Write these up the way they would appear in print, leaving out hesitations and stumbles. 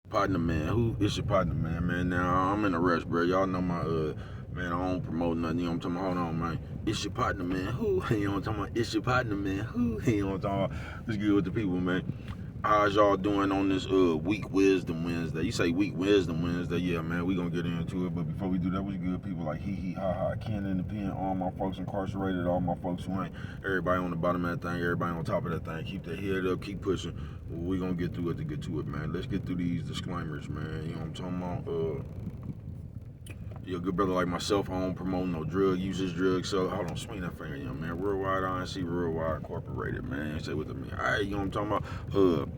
Partner, man. Who is your partner, man? Man, now I'm in a rush, bro. Y'all know my man. I don't promote nothing. You know what I'm talking about? Hold on, man. It's your partner, man. Who? You know what I'm talking about? It's your partner, man. Who? You know what I'm talking about? What's good with the people, man? How's y'all doing on this week wisdom Wednesday? You say week wisdom Wednesday, yeah, man. We gonna get into it, but before we do that, what's good, people? Like hee hee ha ha, Ken in the pen, all my folks incarcerated, all my folks who ain't, everybody on the bottom of that thing, everybody on top of that thing. Keep their head up, keep pushing. We gonna get through it to get to it, man. Let's get through these disclaimers, man. You know what I'm talking about? Yeah, good brother like myself, I don't promote no drug usage, drugs. So hold on, swing that finger, young man. Worldwide INC, Worldwide Incorporated, man. Say what I mean. All right, you know what I'm talking about?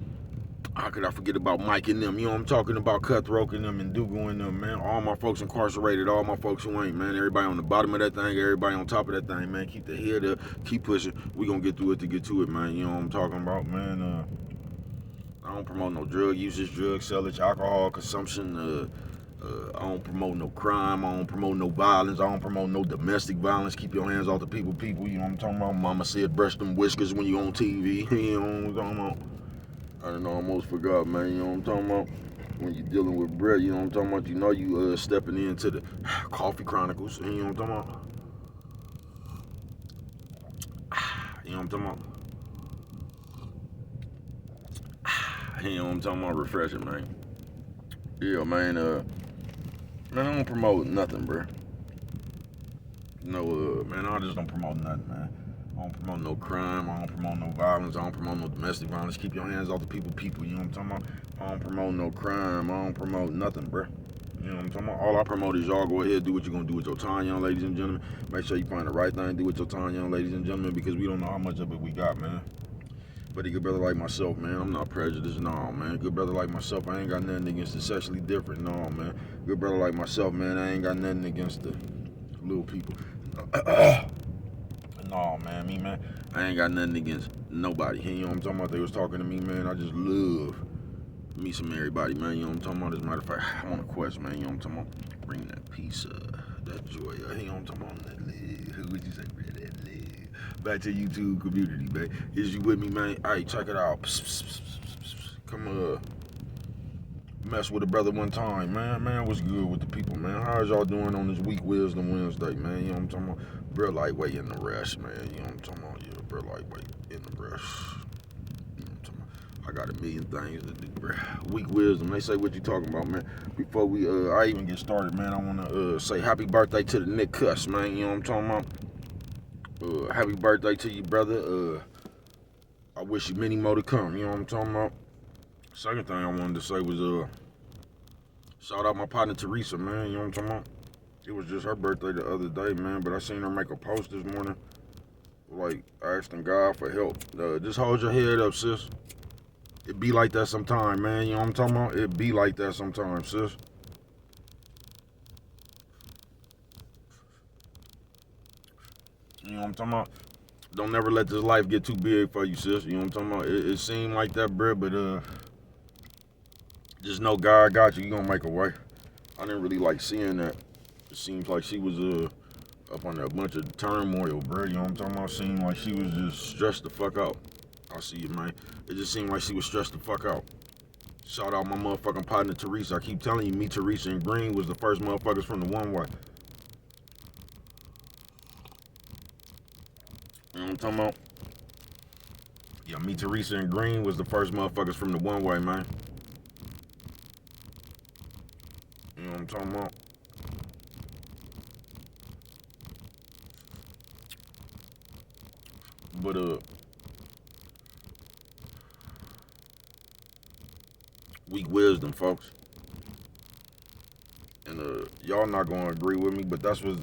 How could I forget about Mike and them? You know what I'm talking about, Cutthroat and them and Dugu and them, man. All my folks incarcerated, all my folks who ain't, man. Everybody on the bottom of that thing, everybody on top of that thing, man. Keep the head up, keep pushing. We gonna get through it to get to it, man. You know what I'm talking about, man. I don't promote no drug usage, drug sellage, alcohol consumption. I don't promote no crime. I don't promote no violence. I don't promote no domestic violence. Keep your hands off the people. You know what I'm talking about? Mama said brush them whiskers when you on TV. You know what I'm talking about? I don't know, I almost forgot, man. You know what I'm talking about? When you're dealing with bread, you know what I'm talking about? You know you stepping into the Coffee Chronicles. You know what I'm talking about? You know what I'm talking about? You know what I'm talking about? Refreshing, man. Yeah, man. Man, I don't promote nothing, bro. No, man, I just don't promote nothing, man. I don't promote no crime. I don't promote no violence. I don't promote no domestic violence. Keep your hands off the people. You know what I'm talking about? I don't promote no crime. I don't promote nothing, bro. You know what I'm talking about? All I promote is y'all go ahead, do what you're going to do with your time, young ladies and gentlemen. Make sure you find the right thing to do with your time, young ladies and gentlemen, because we don't know how much of it we got, man. But a good brother like myself, man, I'm not prejudiced, no, man. Good brother like myself, I ain't got nothing against the sexually different, no, man. Good brother like myself, man, I ain't got nothing against the little people. No, man, I ain't got nothing against nobody. You know what I'm talking about? They was talking to me, man. I just love me some everybody, man. You know what I'm talking about? As a matter of fact, I'm on a quest, man. You know what I'm talking about? Bring that peace, that joy. You know what I'm talking about? That love. What you say, bro? That love. Back to YouTube community, man. Is you with me, man? All right, check it out. Come mess with a brother one time, man. Man, what's good with the people, man? How's y'all doing on this week Wisdom Wednesday, man? You know what I'm talking about? Bro, lightweight in the rest, man. You know what I'm talking about? Yeah, bro, lightweight in the rest. You know what I'm talking about? I got a million things to do, bro. Week Wisdom, they say what you talking about, man. Before I even get started, man, I want to say happy birthday to the Nick Cuss, man. You know what I'm talking about? Happy birthday to you, brother. I wish you many more to come. You know what I'm talking about? Second thing I wanted to say was shout out my partner Teresa, man. You know what I'm talking about? It was just her birthday the other day, man. But I seen her make a post this morning, like asking God for help. Just hold your head up, sis. It be like that sometime, man. You know what I'm talking about? It be like that sometimes, sis. You know what I'm talking about? Don't never let this life get too big for you, sis. You know what I'm talking about? It seemed like that, bro, but just know God got you. You gonna make a way. I didn't really like seeing that. It seems like she was up under a bunch of turmoil, bro. You know what I'm talking about? Seemed like she was just stressed the fuck out. I see it, man. It just seemed like she was stressed the fuck out. Shout out my motherfucking partner Teresa. I keep telling you, me, Teresa, and Green was the first motherfuckers from the one way. You know what I'm talking about? Yeah, me, Teresa, and Green was the first motherfuckers from the one way, man. You know what I'm talking about? But weak wisdom, folks. And y'all not gonna agree with me, but that's what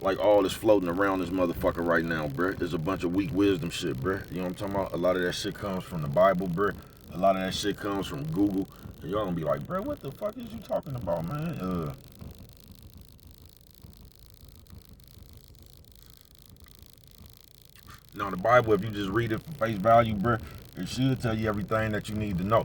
like all this floating around this motherfucker right now, bruh. There's a bunch of weak wisdom shit, bruh. You know what I'm talking about? A lot of that shit comes from the Bible, bruh. A lot of that shit comes from Google. And y'all gonna be like, bruh, what the fuck is you talking about, man? Now the Bible, if you just read it for face value, bruh, it should tell you everything that you need to know.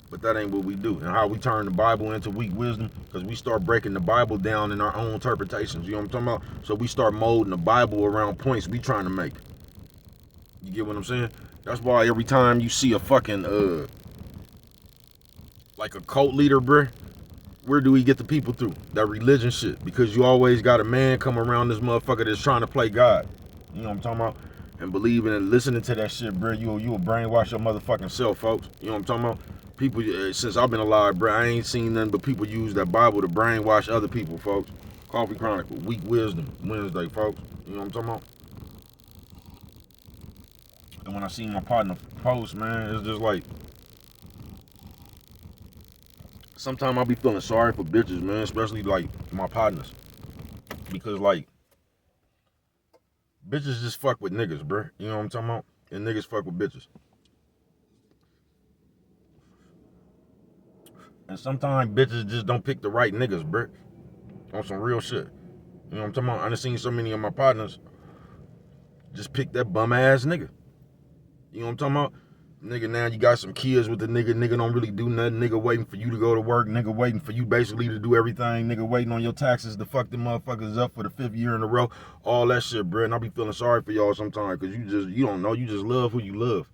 But that ain't what we do. And how we turn the Bible into weak wisdom, because we start breaking the Bible down in our own interpretations. You know what I'm talking about? So we start molding the Bible around points we trying to make. You get what I'm saying? That's why every time you see a fucking like a cult leader, bruh, where do we get the people through? That religion shit. Because you always got a man come around this motherfucker that's trying to play God. You know what I'm talking about? And believing and listening to that shit, bruh, you will brainwash your motherfucking self, folks. You know what I'm talking about? People, since I've been alive, bruh, I ain't seen nothing but people use that Bible to brainwash other people, folks. Coffee Chronicle, Weak Wisdom, Wednesday, folks. You know what I'm talking about? And when I see my partner post, man, it's just like, sometimes I'll be feeling sorry for bitches, man, especially like my partners. Because like, bitches just fuck with niggas, bruh. You know what I'm talking about? And niggas fuck with bitches. And sometimes bitches just don't pick the right niggas, bruh. On some real shit. You know what I'm talking about? I done seen so many of my partners just pick that bum ass nigga. You know what I'm talking about? Nigga, now you got some kids with the nigga. Nigga don't really do nothing. Nigga waiting for you to go to work. Nigga waiting for you basically to do everything. Nigga waiting on your taxes to fuck them motherfuckers up for the 5th year in a row. All that shit, bro. And I be feeling sorry for y'all sometimes because you don't know. You just love who you love.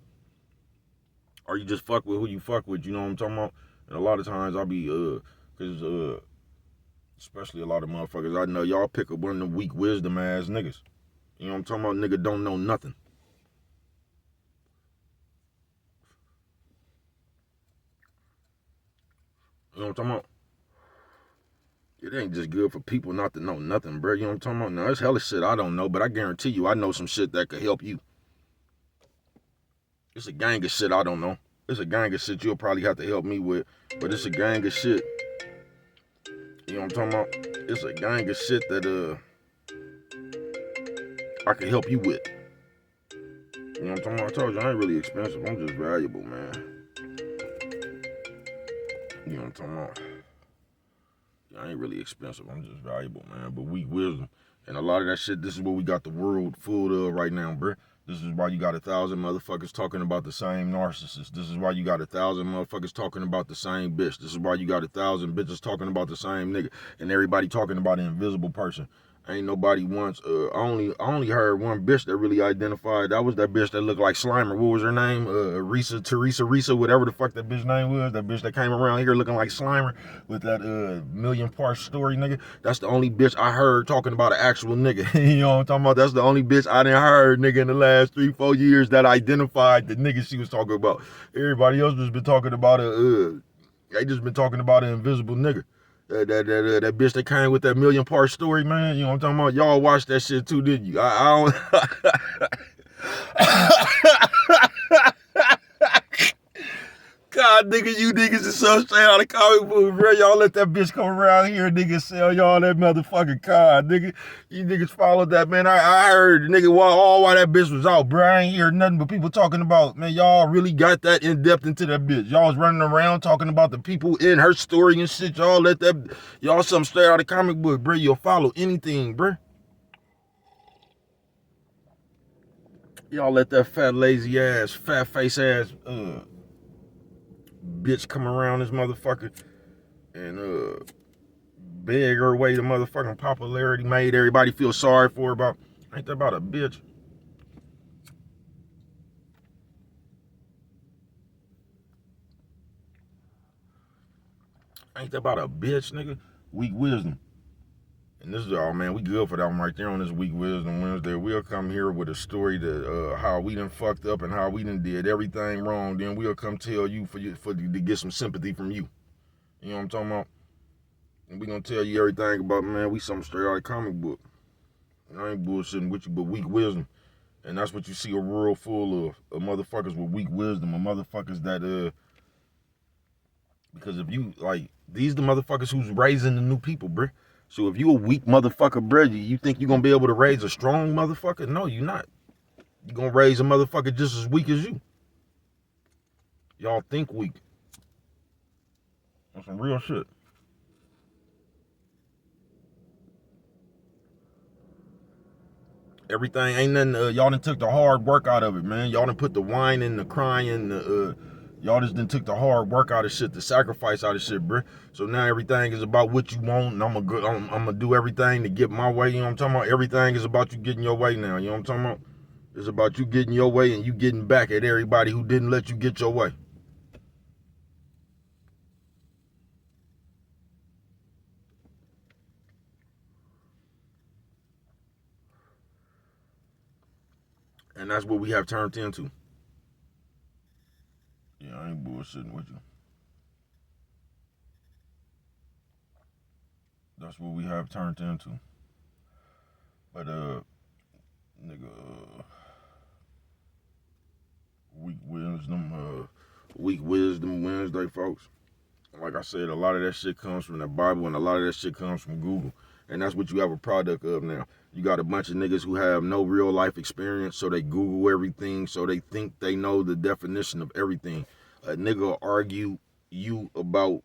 Or you just fuck with who you fuck with. You know what I'm talking about? And a lot of times I be, because, especially a lot of motherfuckers I know, y'all pick up one of them weak wisdom ass niggas. You know what I'm talking about? Nigga don't know nothing. You know what I'm talking about? It ain't just good for people not to know nothing, bro. You know what I'm talking about? Now, there's hella shit I don't know, but I guarantee you I know some shit that could help you. It's a gang of shit I don't know. It's a gang of shit you'll probably have to help me with, but it's a gang of shit. You know what I'm talking about? It's a gang of shit that I can help you with. You know what I'm talking about? I told you I ain't really expensive. I'm just valuable, man. You know what I'm talking about? I ain't really expensive. I'm just valuable, man. But weak wisdom. And a lot of that shit, this is what we got the world full of right now, bruh. This is why you got 1,000 motherfuckers talking about the same narcissist. This is why you got 1,000 motherfuckers talking about the same bitch. This is why you got 1,000 bitches talking about the same nigga. And everybody talking about an invisible person. Ain't nobody once, I only heard one bitch that really identified. That was that bitch that looked like Slimer. What was her name? Teresa, whatever the fuck that bitch name was. That bitch that came around here looking like Slimer with that million part story, nigga. That's the only bitch I heard talking about an actual nigga. You know what I'm talking about? That's the only bitch I done heard, nigga, in the last 3-4 years that identified the nigga she was talking about. Everybody else just been talking about they just been talking about an invisible nigga. That bitch that came with that million part story, man. You know what I'm talking about? Y'all watched that shit too, didn't you? I don't. God, nigga, you niggas is so straight out of comic book, bro. Y'all let that bitch come around here, nigga, sell y'all that motherfucking card, nigga. You niggas followed that, man. I heard, nigga, while that bitch was out, bro. I ain't hear nothing but people talking about, man, y'all really got that in-depth into that bitch. Y'all was running around talking about the people in her story and shit. Y'all something straight out of comic book, bro. You'll follow anything, bro. Y'all let that fat, lazy ass, fat face ass, bitch come around this motherfucker and beg her way to motherfucking popularity, made everybody feel sorry for her about. Ain't that about a bitch? Ain't that about a bitch, nigga? Weak wisdom. And this is all, man, we good for that one right there on this Weak Wisdom Wednesday. We'll come here with a story that how we done fucked up and how we done did everything wrong. Then we'll come tell you to get some sympathy from you. You know what I'm talking about? And we gonna tell you everything about, man, we something straight out of comic book. And I ain't bullshitting with you, but weak wisdom. And that's what you see a world full of motherfuckers with weak wisdom, of motherfuckers that because if you like these the motherfuckers who's raising the new people, bruh. So if you a weak motherfucker, bruh, you think you gonna be able to raise a strong motherfucker? No, you not. You gonna raise a motherfucker just as weak as you. Y'all think weak. That's some real shit. Everything ain't nothing. Y'all done took the hard work out of it, man. Y'all done put the whining, the crying, y'all just done took the hard work out of shit, the sacrifice out of shit, bruh. So now everything is about what you want, and I'm gonna do everything to get my way. You know what I'm talking about? Everything is about you getting your way now. You know what I'm talking about? It's about you getting your way and you getting back at everybody who didn't let you get your way. And that's what we have turned into. Yeah, I ain't bullshitting with you. That's what we have turned into. But nigga, weak wisdom Wednesday, folks. Like I said, a lot of that shit comes from the Bible, and a lot of that shit comes from Google, and that's what you have a product of now. You got a bunch of niggas who have no real life experience, so they Google everything, so they think they know the definition of everything. A nigga will argue you about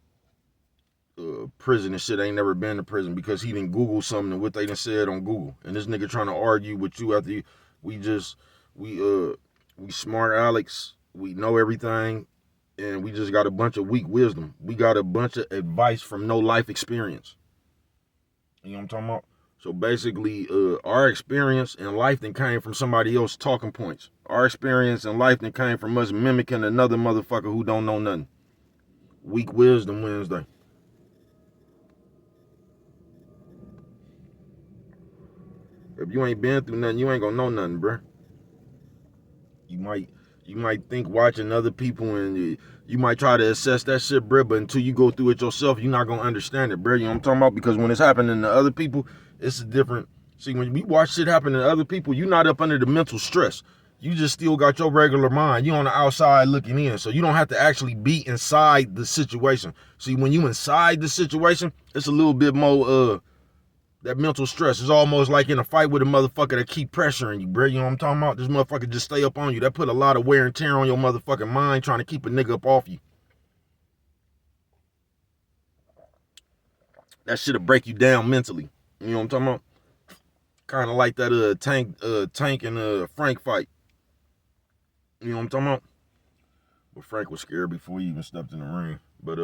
prison and shit, ain't never been to prison because he didn't Google something and what they done said on Google. And this nigga trying to argue with you after we smart Alex, we know everything, and we just got a bunch of weak wisdom. We got a bunch of advice from no life experience. You know what I'm talking about? So basically, our experience in life then came from somebody else's talking points. Our experience in life then came from us mimicking another motherfucker who don't know nothing. Weak wisdom Wednesday. If you ain't been through nothing, you ain't gonna know nothing, bruh. You might think watching other people and you might try to assess that shit, bruh, but until you go through it yourself, you're not gonna understand it, bruh. You know what I'm talking about? Because when it's happening to other people, it's a different. See, when we watch shit happen to other people, you're not up under the mental stress. You just still got your regular mind. You on the outside looking in, so you don't have to actually be inside the situation. See, when you inside the situation, it's a little bit more that mental stress is almost like in a fight with a motherfucker that keep pressuring you, bro. You know what I'm talking about? This motherfucker just stay up on you. That put a lot of wear and tear on your motherfucking mind trying to keep a nigga up off you. That shit'll break you down mentally. You know what I'm talking about? Kind of like that Tank and Frank fight. You know what I'm talking about? But Frank was scared before he even stepped in the ring. But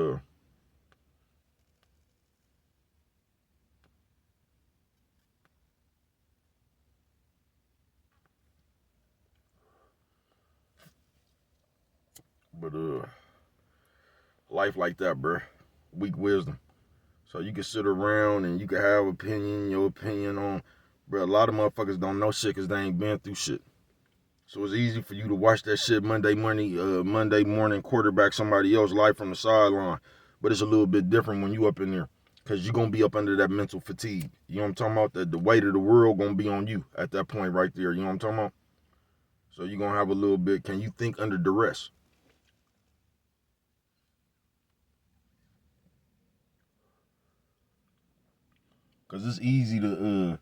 life like that, bruh. Weak wisdom. So you can sit around and you can have your opinion on, bruh, a lot of motherfuckers don't know shit because they ain't been through shit. So it's easy for you to watch that shit Monday morning quarterback somebody else's life from the sideline. But it's a little bit different when you up in there. Because you're going to be up under that mental fatigue. You know what I'm talking about? The weight of the world going to be on you at that point right there. You know what I'm talking about? So you're going to have a little bit, can you think under duress? Because it's easy to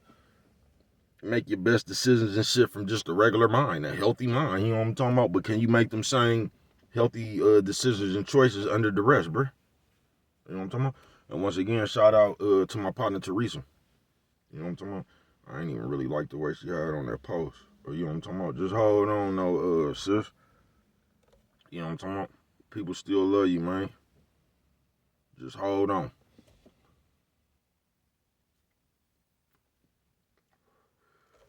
make your best decisions and shit from just a regular mind, a healthy mind. You know what I'm talking about? But can you make them same healthy decisions and choices under duress, bro? You know what I'm talking about? And once again, shout out to my partner Teresa. You know what I'm talking about? I ain't even really like the way she had on that post. But you know what I'm talking about? Just hold on, though, sis. You know what I'm talking about? People still love you, man. Just hold on.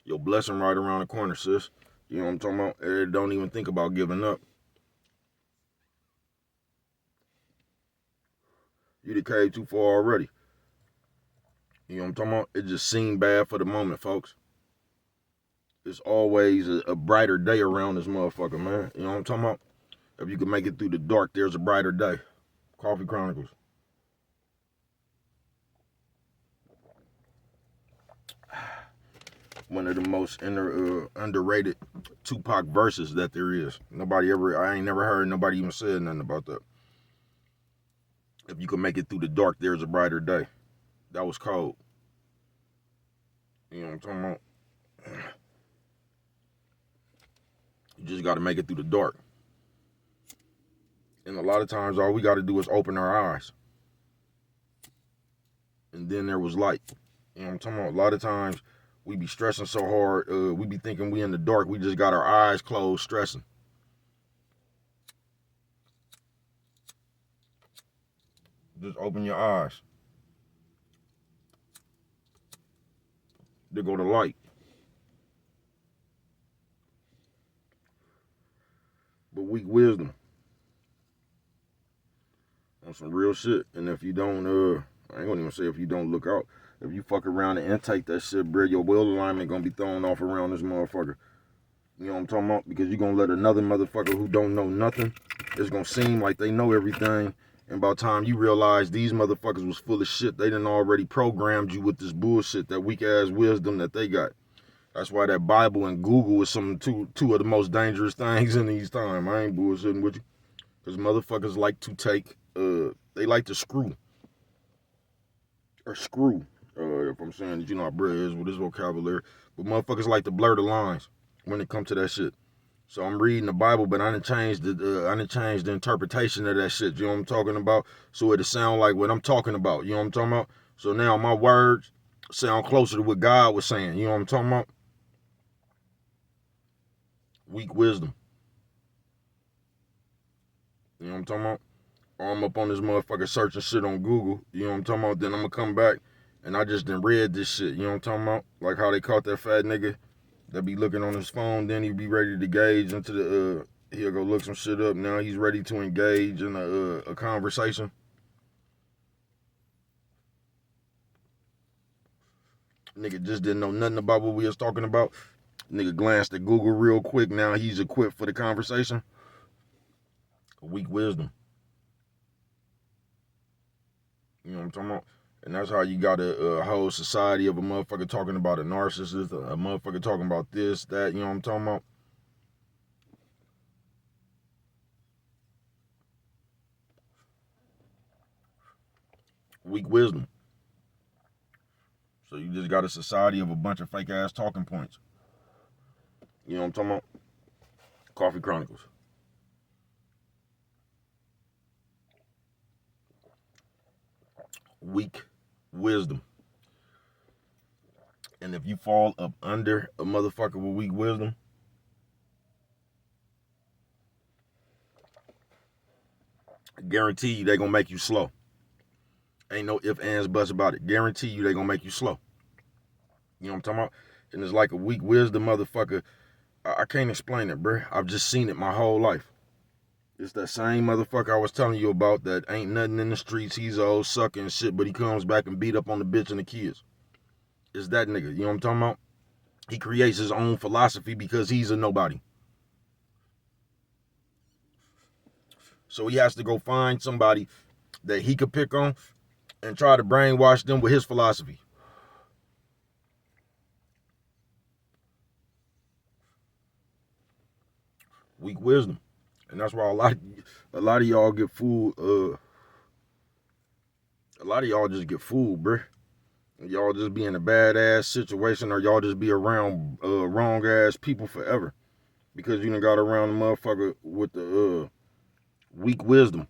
Your blessing right around the corner, sis. You know what I'm talking about? Don't even think about giving up. You done came too far already. You know what I'm talking about? It just seemed bad for the moment, folks. It's always a brighter day around this motherfucker, man. You know what I'm talking about? If you can make it through the dark, there's a brighter day. Coffee Chronicles. One of the most underrated Tupac verses that there is. I ain't never heard nobody even said nothing about that. If you can make it through the dark, there's a brighter day. That was cold. You know what I'm talking about? You just got to make it through the dark. And a lot of times, all we got to do is open our eyes. And then there was light. You know what I'm talking about? A lot of times, we be stressing so hard, we be thinking we in the dark. We just got our eyes closed stressing. Just open your eyes. There go the light. But weak wisdom. On some real shit. And if you don't, I ain't gonna even say if you don't look out. If you fuck around and intake that shit, bro, your will alignment gonna be thrown off around this motherfucker. You know what I'm talking about? Because you're going to let another motherfucker who don't know nothing, it's going to seem like they know everything. And by the time you realize these motherfuckers was full of shit, they done already programmed you with this bullshit, that weak ass wisdom that they got. That's why that Bible and Google is two of the most dangerous things in these times. I ain't bullshitting with you. Because motherfuckers like to take, they like to screw. Or screw. If I'm saying that, you know how Brett is with his vocabulary. But motherfuckers like to blur the lines when it comes to that shit. So I'm reading the Bible, but I didn't change the interpretation of that shit. You know what I'm talking about? So it'll sound like what I'm talking about. You know what I'm talking about? So now my words sound closer to what God was saying. You know what I'm talking about? Weak wisdom. You know what I'm talking about? Or I'm up on this motherfucker searching shit on Google. You know what I'm talking about? Then I'm gonna come back and I just done read this shit. You know what I'm talking about? Like how they caught that fat nigga that be looking on his phone. Then he be ready to gauge into the he'll go look some shit up. Now he's ready to engage in a conversation. Nigga just didn't know nothing about what we was talking about. Nigga glanced at Google real quick. Now he's equipped for the conversation. Weak wisdom. You know what I'm talking about? And that's how you got a whole society of a motherfucker talking about a narcissist, a motherfucker talking about this, that, you know what I'm talking about? Weak wisdom. So you just got a society of a bunch of fake ass talking points. You know what I'm talking about? Coffee Chronicles. Weak wisdom. And if you fall up under a motherfucker with weak wisdom, I guarantee you they gonna make you slow. Ain't no ifs, ands, buts about it. Guarantee you they gonna make you slow. You know what I'm talking about? And it's like a weak wisdom motherfucker. I can't explain it, bruh. I've just seen it my whole life. It's that same motherfucker I was telling you about that ain't nothing in the streets. He's a old sucker and shit, but he comes back and beat up on the bitch and the kids. It's that nigga. You know what I'm talking about? He creates his own philosophy because he's a nobody. So he has to go find somebody that he could pick on and try to brainwash them with his philosophy. Weak wisdom. And that's why a lot of y'all get fooled. A lot of y'all just get fooled, bruh. Y'all just be in a badass situation, or y'all just be around wrong ass people forever. Because you done got around a motherfucker with the weak wisdom.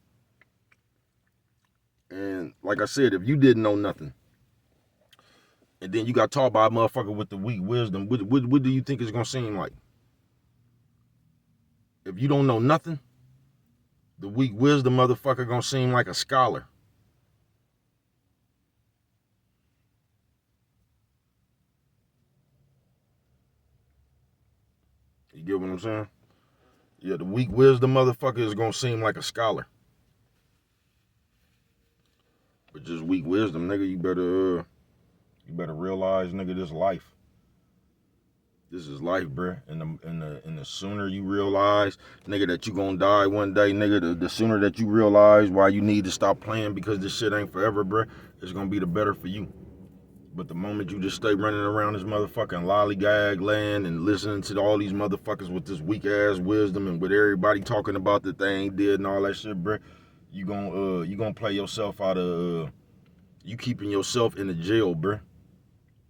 And like I said, if you didn't know nothing, and then you got taught by a motherfucker with the weak wisdom, what do you think it's gonna seem like? If you don't know nothing, the weak wisdom motherfucker gonna seem like a scholar. You get what I'm saying? Yeah, the weak wisdom motherfucker is gonna seem like a scholar. But just weak wisdom, nigga, you better realize, nigga, this life. This is life, bruh. And the sooner you realize, nigga, that you gonna die one day, nigga, the sooner that you realize why you need to stop playing because this shit ain't forever, bruh, it's gonna be the better for you. But the moment you just stay running around this motherfucking lollygag land and listening to all these motherfuckers with this weak ass wisdom and with everybody talking about that they ain't did and all that shit, bruh, you gonna play yourself out of you keeping yourself in the jail, bruh.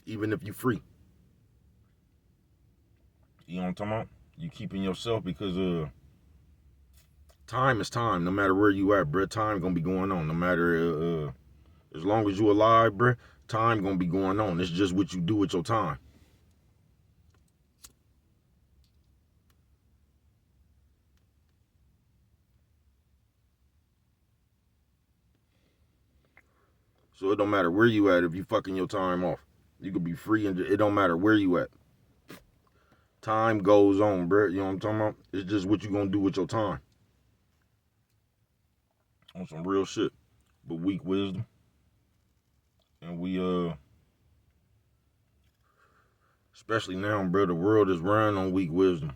Even if you free. You know what I'm talking about? You keeping yourself because time is time. No matter where you at, bruh, time gonna be going on. No matter as long as you alive, bruh, time gonna be going on. It's just what you do with your time. So it don't matter where you at if you fucking your time off. You could be free and it don't matter where you at. Time goes on, bruh. You know what I'm talking about? It's just what you gonna do with your time. On some real shit. But weak wisdom. And we especially now, bro, the world is run on weak wisdom.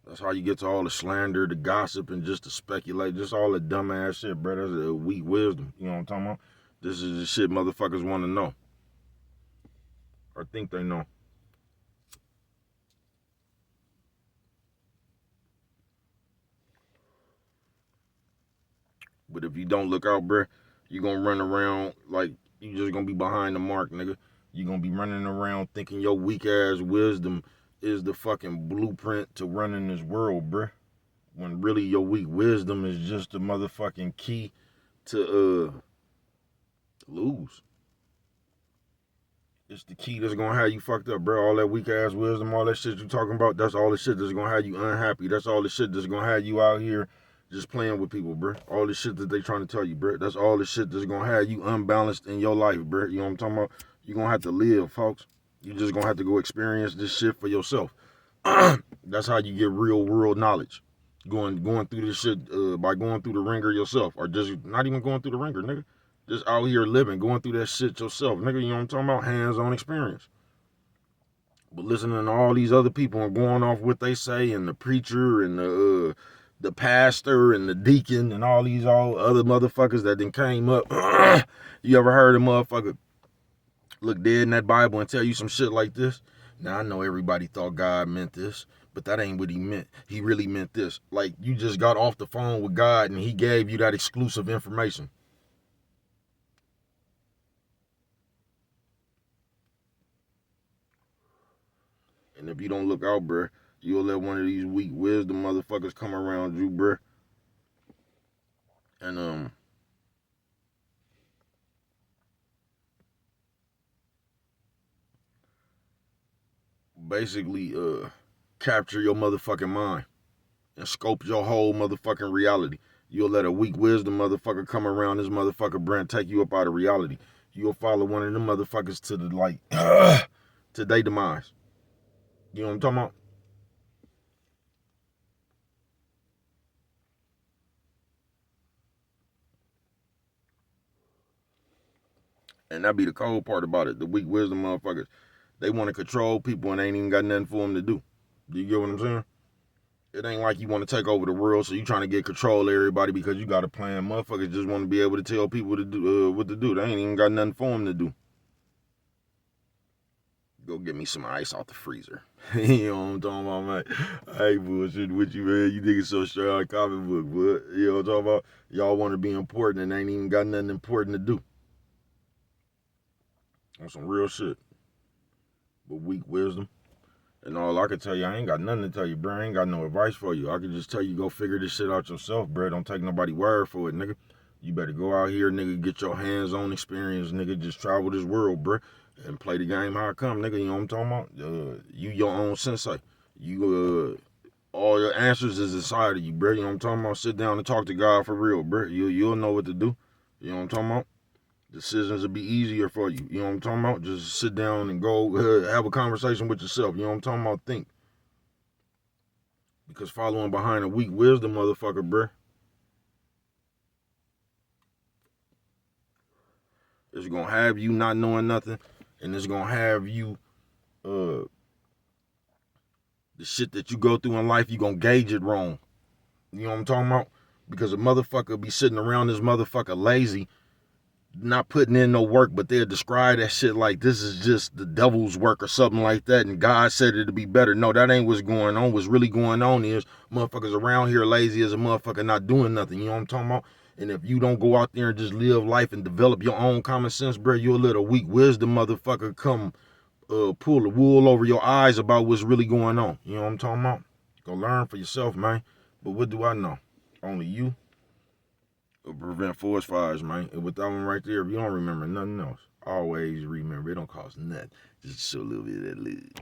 That's how you get to all the slander, the gossip, and just the speculate, just all the dumbass shit, bro. That's a weak wisdom. You know what I'm talking about? This is the shit motherfuckers want to know. Or think they know. But if you don't look out, bro, you gonna run around like you just gonna be behind the mark, nigga. You gonna be running around thinking your weak ass wisdom is the fucking blueprint to running this world, bro. When really your weak wisdom is just the motherfucking key to lose. It's the key that's gonna have you fucked up, bro. All that weak ass wisdom, all that shit you talking about, that's all the shit that's gonna have you unhappy. That's all the shit that's gonna have you out here just playing with people, bro. All the shit that they trying to tell you, bro. That's all the shit that's gonna have you unbalanced in your life, bro. You know what I'm talking about? You gonna have to live, folks. You just gonna have to go experience this shit for yourself. That's how you get real world knowledge. Going through this shit by going through the ringer yourself, or just not even going through the ringer, nigga. Just out here living, going through that shit yourself, nigga. You know what I'm talking about? Hands-on experience. But listening to all these other people and going off what they say, and the preacher and the pastor and the deacon and all these other motherfuckers that then came up. You ever heard a motherfucker look dead in that Bible and tell you some shit like this? Now, I know everybody thought God meant this, but that ain't what he meant. He really meant this. Like, you just got off the phone with God and he gave you that exclusive information. And if you don't look out, bruh, you'll let one of these weak wisdom motherfuckers come around you, bruh. And, basically, capture your motherfucking mind and scope your whole motherfucking reality. You'll let a weak wisdom motherfucker come around this motherfucker, bruh, and take you up out of reality. You'll follow one of them motherfuckers to the, like, to their demise. You know what I'm talking about? And that be the cold part about it. The weak wisdom motherfuckers, they want to control people and ain't even got nothing for them to do. Do you get what I'm saying? It ain't like you want to take over the world, so you trying to get control of everybody because you got a plan. Motherfuckers just want to be able to tell people to do what to do. They ain't even got nothing for them to do. Go get me some ice out the freezer. You know what I'm talking about, man? I ain't bullshitting with you, man. You niggas so straight out of comic book, but you know what I'm talking about? Y'all want to be important and ain't even got nothing important to do. On some real shit. But weak wisdom. And all I can tell you, I ain't got nothing to tell you, bro. I ain't got no advice for you. I can just tell you, go figure this shit out yourself, bro. Don't take nobody word for it, nigga. You better go out here, nigga, get your hands-on experience, nigga. Just travel this world, bro, and play the game how it come, nigga. You know what I'm talking about? You your own sensei. You, all your answers is inside of you, bro. You know what I'm talking about? Sit down and talk to God for real, bro. You'll know what to do. You know what I'm talking about? Decisions will be easier for you. You know what I'm talking about? Just sit down and go have a conversation with yourself. You know what I'm talking about? Think. Because following behind a weak wisdom motherfucker, bruh, it's going to have you not knowing nothing. And it's going to have you, the shit that you go through in life, you going to gauge it wrong. You know what I'm talking about? Because a motherfucker be sitting around this motherfucker lazy, not putting in no work, but they'll describe that shit like this is just the devil's work or something like that, and God said it'd be better. No, that ain't what's going on. What's really going on is motherfuckers around here lazy as a motherfucker not doing nothing. You know what I'm talking about? And if you don't go out there and just live life and develop your own common sense, bro, you'll let a weak wisdom motherfucker come pull the wool over your eyes about what's really going on. You know what I'm talking about? Go learn for yourself, man. But what do I know? Only you. Prevent forest fires, man. And with that one right there, if you don't remember nothing else, always remember it don't cost nothing. Just show a little bit of that.